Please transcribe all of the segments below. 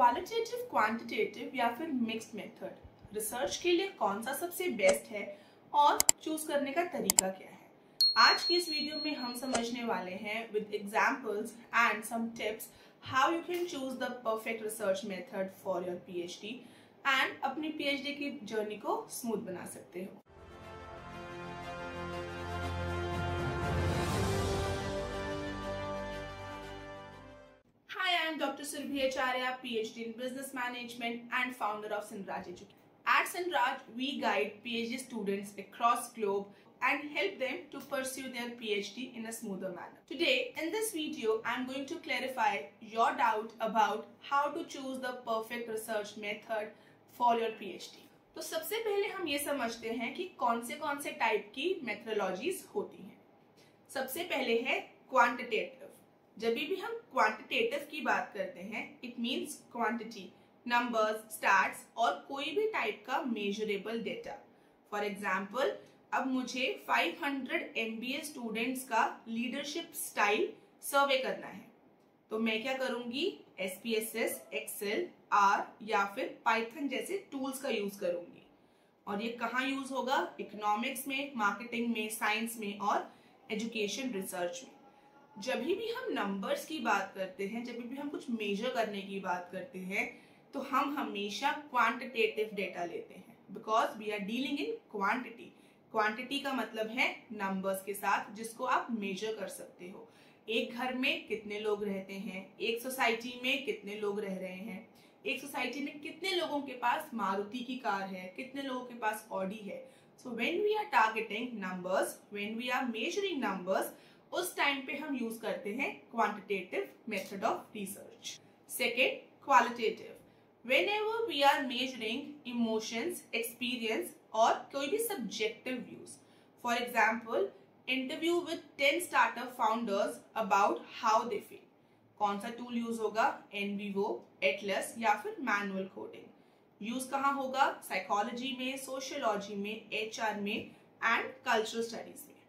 Qualitative, quantitative या फिर mixed method research के लिए कौन सा सबसे बेस्ट है और चूज करने का तरीका क्या है, आज की इस वीडियो में हम समझने वाले हैं with examples and some tips how you can choose the perfect research method for your PhD and अपनी पीएचडी की जर्नी को स्मूथ बना सकते हो। I am Dr. Surbhi Acharya, PhD in Business Management and founder of Sinraj Education. At Sinraj, we guide PhD students across globe and help them to pursue their PhD in a smoother manner. Today, in this video, I am going to clarify your doubt about how to choose the perfect research method for your PhD. तो सबसे पहले हम ये समझते हैं कि कौन से टाइप की मेथोडोलॉजीज होती हैं। सबसे पहले है क्वांटिटेटिव। जब भी हम क्वांटिटेटिव की बात करते हैं, it means quantity, numbers, stats और कोई भी टाइप का मेजरेबल डेटा। फॉर एग्जांपल, अब मुझे 500 MBA स्टूडेंट्स का लीडरशिप स्टाइल सर्वे करना है, तो मैं क्या करूंगी, SPSS, एक्सेल, R या फिर पाइथन जैसे टूल्स का यूज करूंगी। और ये कहाँ यूज होगा, इकोनॉमिक्स में, मार्केटिंग में, साइंस में और एजुकेशन रिसर्च में। जब भी हम नंबर्स की बात करते हैं, जब भी हम कुछ मेजर करने की बात करते हैं, तो हम हमेशा क्वांटिटेटिव डेटा लेते हैं, because we are dealing in quantity. Quantity का मतलब है नंबर्स के साथ, जिसको आप मेजर कर सकते हो। एक घर में कितने लोग रहते हैं, एक सोसाइटी में कितने लोग रह रहे हैं, एक सोसाइटी में कितने लोगों के पास मारुति की कार है, कितने लोगों के पास ऑडी है। So when we are targeting numbers, when we are measuring numbers, उस टाइम पे हम यूज करते हैं quantitative method of research. Second, qualitative. whenever we are measuring emotions, experience और कोई भी subjective views. For example, interview with 10 startup founders about how they feel. कौन सा टूल यूज होगा, NVivo, Atlas या फिर मैनुअल कोडिंग। यूज कहाँ होगा, साइकोलॉजी में, सोशियोलॉजी में, HR में एंड कल्चरल स्टडीज में।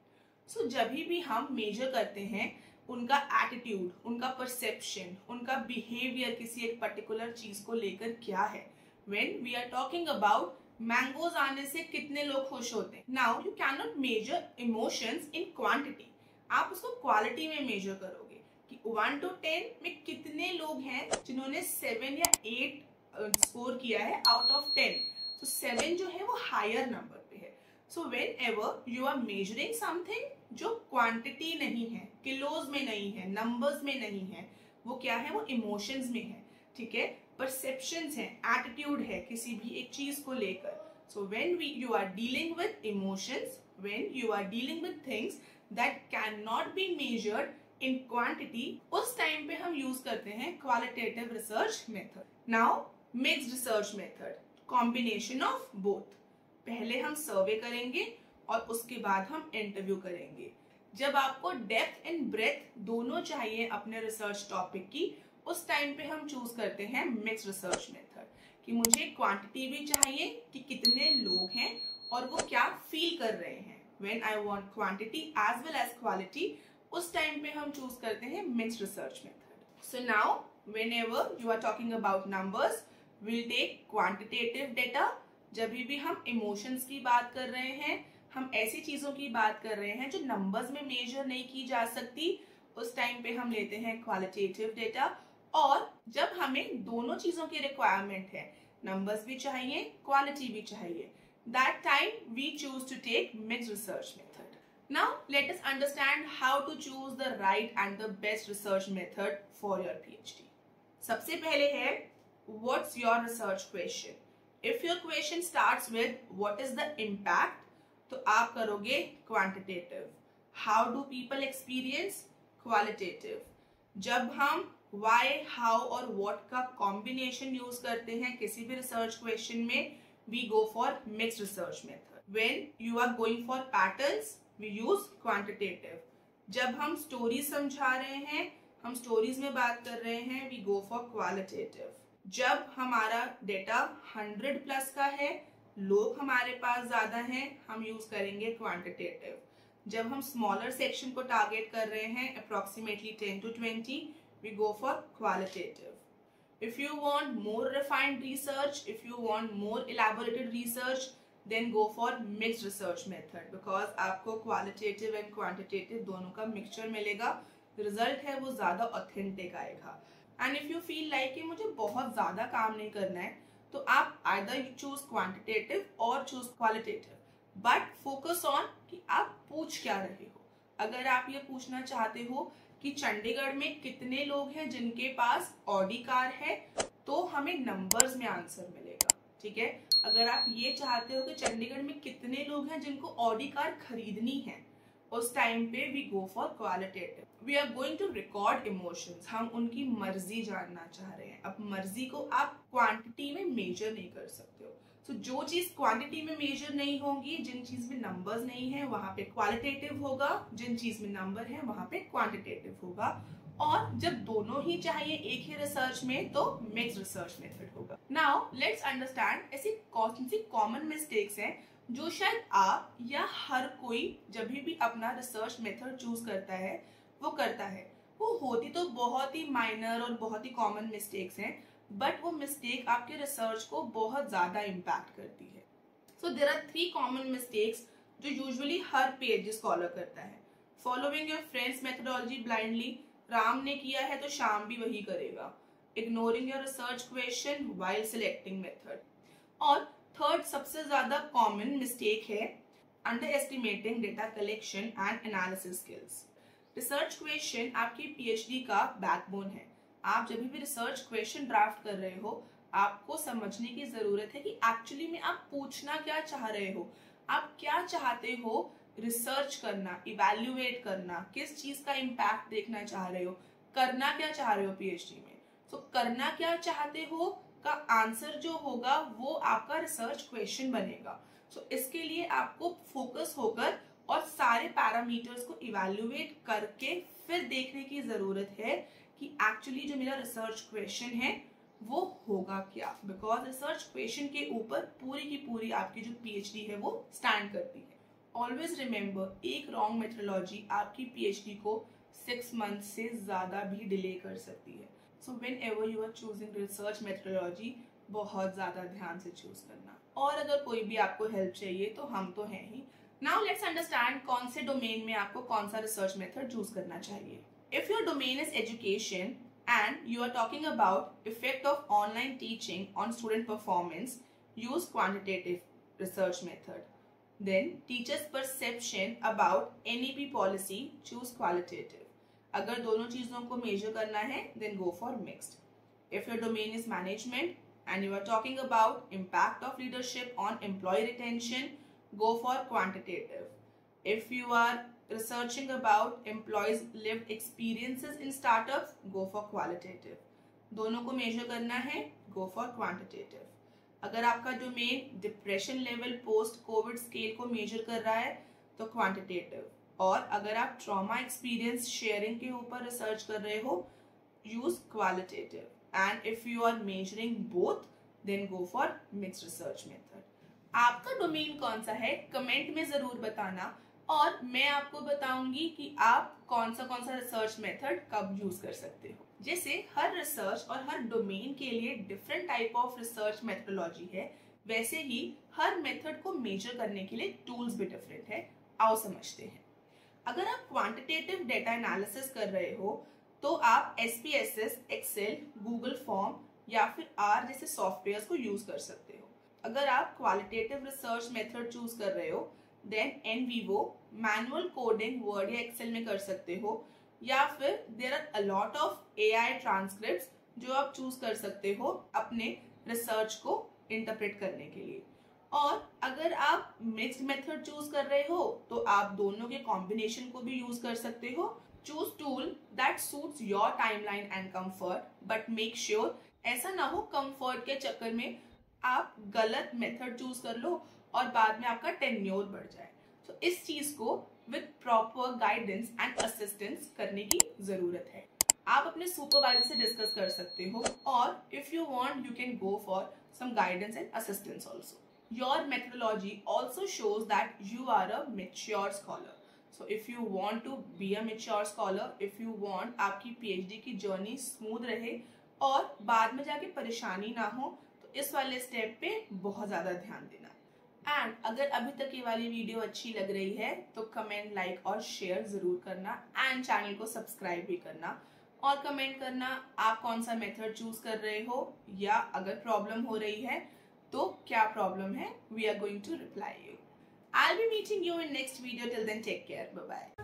सो जब भी हम मेजर करते हैं उनका एटीट्यूड, उनका परसेप्शन, उनका बिहेवियर किसी एक पर्टिकुलर चीज को लेकर क्या है। When we are talking about mangoes आने से कितने लोग खुश होते हैं, now you can not measure emotions in quantity, आप उसको क्वालिटी में मेजर करोगे कि 1 to 10 में कितने लोग हैं जिन्होंने 7 या 8 स्कोर किया है आउट ऑफ 10। तो 7 जो है वो हायर नंबर पे है। So whenever you are measuring something जो क्वांटिटी नहीं है, किलोज में नहीं है, नंबर्स में नहीं है, वो क्या है, वो इमोशंस में है, ठीक है, परसेप्शंस है, एटीट्यूड है किसी भी एक चीज को लेकर। So when you are dealing with emotions, when you are dealing with things that cannot be measured in quantity, उस टाइम पे हम यूज करते हैं qualitative research method. Now mixed research method, combination of both. पहले हम सर्वे करेंगे और उसके बाद हम इंटरव्यू करेंगे। जब आपको डेप्थ एंड ब्रेथ दोनों चाहिए अपने रिसर्च टॉपिक की, उस टाइम पे हम चूज करते हैं मिक्स रिसर्च मेथड, कि मुझे क्वांटिटी भी चाहिए कि कितने लोग हैं और वो क्या फील कर रहे हैं। When I want quantity as well as quality, उस टाइम पे हम चूज करते हैं mix research method. So now whenever you are talking about numbers, will take quantitative data. जब भी हम इमोशंस की बात कर रहे हैं, हम ऐसी चीजों की बात कर रहे हैं जो नंबर्स में मेजर नहीं की जा सकती, उस टाइम पे हम लेते हैं क्वालिटेटिव डेटा। और जब हमें दोनों चीजों की रिक्वायरमेंट है, नंबर्स भी चाहिए, क्वालिटी भी चाहिए, that time we choose to take mixed research method. Now let us understand how to choose the right and the best research method for your PhD। सबसे पहले है, what's your research question. If your question starts with what is the impact, तो आप करोगे quantitative. How do people experience? Qualitative. जब हम why, how और what का combination use करते हैं किसी भी research question में, we go for mixed research method. When you are going for patterns, we use quantitative. जब हम stories समझा रहे हैं, हम stories में बात कर रहे हैं, we go for qualitative. जब हमारा डेटा 100 प्लस का है, लोग हमारे पास ज्यादा हैं, हम यूज करेंगे क्वांटिटेटिव। जब हम स्मॉलर सेक्शन को टारगेट कर रहे हैं, approximately 10 to 20, we go for qualitative. If you want more refined research, if you want more elaborated research, then go for mixed research method, because आपको qualitative and quantitative दोनों का mixture मिलेगा, result है वो ज़्यादा ऑथेंटिक आएगा. And if you feel like कि मुझे बहुत ज़्यादा काम नहीं करना है, तो आप आइदर चूज क्वांटिटेटिव और choose qualitative, but focus on कि आप पूछ क्या रहे हो. अगर आप ये पूछना चाहते हो कि चंडीगढ़ में कितने लोग हैं जिनके पास ऑडी कार है, तो हमें नंबर्स में आंसर मिलेगा. ठीक है. अगर आप ये चाहते हो कि चंडीगढ़ में कितने लोग हैं जिनको ऑडी कार खरीदनी है, उस टाइम पे we go for qualitative. We are going to record emotions. हम उनकी मर्जी जानना चाह रहे हैं. अब मर्जी को आप क्वांटिटी में मेजर नहीं कर सकते हो. तो जो चीज क्वांटिटी में मेजर नहीं होगी, जिन चीज में नंबर्स नहीं है, वहां पे क्वालिटेटिव होगा. जिन चीज में नंबर है वहां पे क्वांटिटेटिव होगा. और जब दोनों ही चाहिए एक ही रिसर्च में, तो मिक्स्ड रिसर्च मेथड होगा. नाउ लेट्स अंडरस्टैंड ऐसी कौन सी कॉमन मिस्टेक्स हैं जो शायद आप या हर कोई जब भी अपना रिसर्च मेथड चूज करता है वो करता है. वो होती तो बहुत ही माइनर और बहुत ही कॉमन मिस्टेक्स हैं, बट वो मिस्टेक आपके रिसर्च को बहुत ज्यादा इम्पैक्ट करती है. So there are 3 common mistakes जो यूजुअली हर पीएचडी स्कॉलर करता है. Following your friends methodology blindly. Ram ने किया है तो श्याम भी वही करेगा. Ignoring your research question while selecting method. और थर्ड सबसे ज्यादा कॉमन मिस्टेक है underestimating data collection and analysis skills. Research question आपकी पीएचडी का बैकबोन है. आप जब भी रिसर्च क्वेश्चन ड्राफ्ट कर रहे हो, आपको समझने की जरूरत है कि एक्चुअली में आप पूछना क्या चाह रहे हो. आप क्या चाहते हो रिसर्च करना, इवैल्यूएट करना, किस चीज का इम्पैक्ट देखना चाह रहे हो, करना क्या चाह रहे हो पीएचडी में. तो करना क्या चाहते हो का आंसर जो होगा वो आपका रिसर्च क्वेश्चन बनेगा. सो इसके लिए आपको फोकस होकर और सारे पैरामीटर्स को इवैल्यूएट करके फिर देखने की जरूरत है कि एक्चुअली जो मेरा रिसर्च क्वेश्चन है वो होगा क्या. बिकॉज रिसर्च क्वेश्चन के ऊपर पूरी की पूरी आपकी जो पीएचडी है वो स्टैंड करती है. ऑलवेज रिमेंबर, एक रॉन्ग मेथोडोलॉजी आपकी पीएचडी को 6 मंथ से ज्यादा भी डिले कर सकती है. So whenever you are choosing research methodology, बहुत ज्यादा ध्यान से चूज करना. और अगर कोई भी आपको हेल्प चाहिए तो हम तो हैं ही. नाउ लेट्स अंडरस्टैंड कौन से डोमेन में आपको कौन सा रिसर्च मेथड चूज करना चाहिए. If your domain is education and you are talking about effect of online teaching on student performance, use quantitative research method. Then teachers' perception about NEP policy, choose qualitative. अगर दोनों चीजों को major करना है, then go for mixed. If your domain is management and you are talking about impact of leadership on employee retention, go for quantitative. If you are researching about employees lived experiences in startups, go for qualitative. दोनों को major करना है, go for quantitative. अगर आपका domain depression level post Covid scale को major कर रहा है तो क्वांटिटेटिव. और अगर आप ट्रॉमा एक्सपीरियंस शेयरिंग के ऊपर रिसर्च कर रहे हो, use qualitative. And if you are measuring both, then go for mixed research method. आपका डोमेन कौन सा है कमेंट में जरूर बताना, और मैं आपको बताऊंगी कि आप कौन सा रिसर्च मेथड कब यूज कर सकते हो. जैसे हर रिसर्च और हर डोमेन के लिए different type of research methodology है, वैसे ही हर मेथड को मेजर करने के लिए टूल्स भी डिफरेंट है. आओ समझते हैं. अगर आप क्वांटिटेटिव डेटा एनालिसिस कर रहे हो तो आप SPSS, एक्सेल, गूगल फॉर्म या फिर R जैसे सॉफ्टवेयर को यूज कर सकते हो. अगर आप क्वालिटेटिव रिसर्च मेथड चूज कर रहे हो, then NVivo, manual coding Word या एक्सेल में कर सकते हो, या फिर there are a lot of AI transcripts जो आप चूज कर सकते हो अपने रिसर्च को इंटरप्रेट करने के लिए. और अगर आप मिक्स्ड मेथड चूज कर रहे हो तो आप दोनों के कॉम्बिनेशन को भी यूज कर सकते हो. Choose tool that suits your timeline and comfort, but make sure ऐसा ना हो कंफर्ट के चक्कर में आप गलत मेथड चूज कर लो और बाद में आपका टेन्योर बढ़ जाए. तो इस चीज को with proper guidance and assistance करने की जरूरत है. आप अपने सुपरवाइजर से डिस्कस कर सकते हो, और if you want you can go for some guidance and assistance also. Your methodology also shows that you are a mature scholar. So if you want to be a mature scholar, if you want आपकी PhD की journey smooth रहे और बाद में जाके परेशानी ना हो, तो इस वाले स्टेप पे बहुत ज़्यादा ध्यान देना। एंड अगर अभी तक ये वाली वीडियो अच्छी लग रही है तो कमेंट, लाइक और शेयर ज़रूर करना एंड चैनल को सब्सक्राइब भी करना और कमेंट करना आप कौन सा मेथड चूज कर रहे हो, या अगर प्रॉब्लम हो रही है तो क्या प्रॉब्लम है। We are going to reply you. I'll be meeting you in next video. Till then, take care. Bye bye.